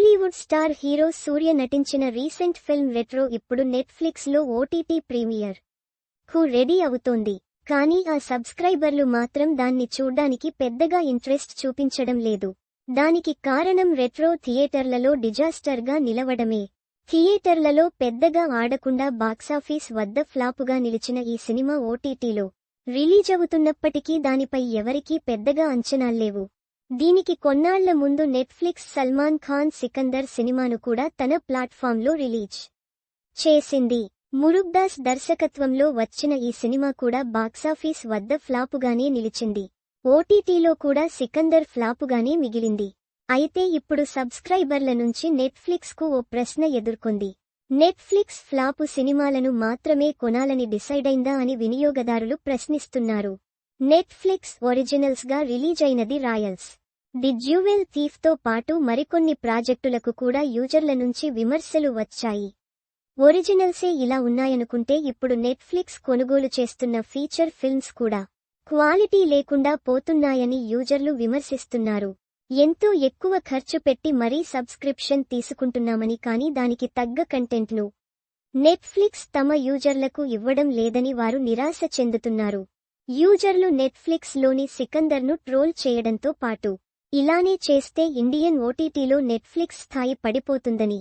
Bollywood star hero సూర్య నటించిన recent film retro ఇప్పుడు Netflix లో ఓటీటీ ప్రీమియర్ కు రెడీ అవుతోంది. కానీ ఆ సబ్స్క్రైబర్లు మాత్రం దాన్ని చూడ్డానికి పెద్దగా ఇంట్రెస్ట్ చూపించడం లేదు. దానికి కారణం రెట్రో థియేటర్లలో డిజాస్టర్గా నిలవడమే. థియేటర్లలో పెద్దగా ఆడకుండా బాక్సాఫీస్ వద్ద ఫ్లాపుగా నిలిచిన ఈ సినిమా ఓటీటీలో రిలీజవుతున్నప్పటికీ దానిపై ఎవరికీ పెద్దగా అంచనాల్లేవు. దీనికి కొన్నాళ్ల ముందు నెట్ఫ్లిక్స్ సల్మాన్ ఖాన్ సికందర్ సినిమాను కూడా తన ప్లాట్ఫామ్లో రిలీజ్ చేసింది. మురుగ్దాస్ దర్శకత్వంలో వచ్చిన ఈ సినిమా కూడా బాక్సాఫీస్ వద్ద ఫ్లాపుగానే నిలిచింది. ఓటీటీలో కూడా సికందర్ ఫ్లాపుగానే మిగిలింది. అయితే ఇప్పుడు సబ్స్క్రైబర్ల నుంచి నెట్ఫ్లిక్స్ కు ఓ ప్రశ్న ఎదుర్కొంది. నెట్ఫ్లిక్స్ ఫ్లాపు సినిమాలను మాత్రమే కొనాలని డిసైడైందా అని వినియోగదారులు ప్రశ్నిస్తున్నారు. నెట్ఫ్లిక్స్ ఒరిజినల్స్ గా రిలీజ్ అయినది రాయల్స్ ది జ్యువెల్ థీఫ్ తో పాటు మరికొన్ని ప్రాజెక్టులకు కూడా యూజర్ల నుంచి విమర్శలు వచ్చాయి. ఒరిజినల్సే ఇలా ఉన్నాయనుకుంటే ఇప్పుడు నెట్ఫ్లిక్స్ కొనుగోలు చేస్తున్న ఫీచర్ ఫిల్మ్స్ కూడా క్వాలిటీ లేకుండా పోతున్నాయని యూజర్లు విమర్శిస్తున్నారు. ఎంతో ఎక్కువ ఖర్చు పెట్టి మరీ సబ్స్క్రిప్షన్ తీసుకుంటున్నామని, కానీ దానికి తగ్గ కంటెంట్ను నెట్ఫ్లిక్స్ తమ యూజర్లకు ఇవ్వడం లేదని వారు నిరాశ చెందుతున్నారు. యూజర్లు నెట్ఫ్లిక్స్ లోని సికందర్ను ట్రోల్ చేయడంతో పాటు ఇలానే చేస్తే ఇండియన్ ఓటీటీలో నెట్ఫ్లిక్స్ స్థాయి పడిపోతుందని,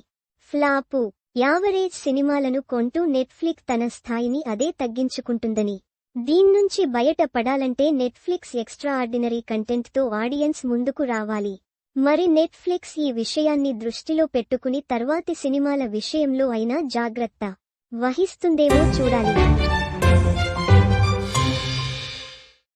ఫ్లాపు, యావరేజ్ సినిమాలను కొంటూ నెట్ఫ్లిక్స్ తన స్థాయిని అదే తగ్గించుకుంటుందని, దీన్నుంచి బయట పడాలంటే నెట్ఫ్లిక్స్ ఎక్స్ట్రాఆర్డినరీ కంటెంట్తో ఆడియన్స్ ముందుకు రావాలి. మరి నెట్ఫ్లిక్స్ ఈ విషయాన్ని దృష్టిలో పెట్టుకుని తర్వాతి సినిమాల విషయంలో అయినా జాగ్రత్త వహిస్తుందేమో చూడాలి.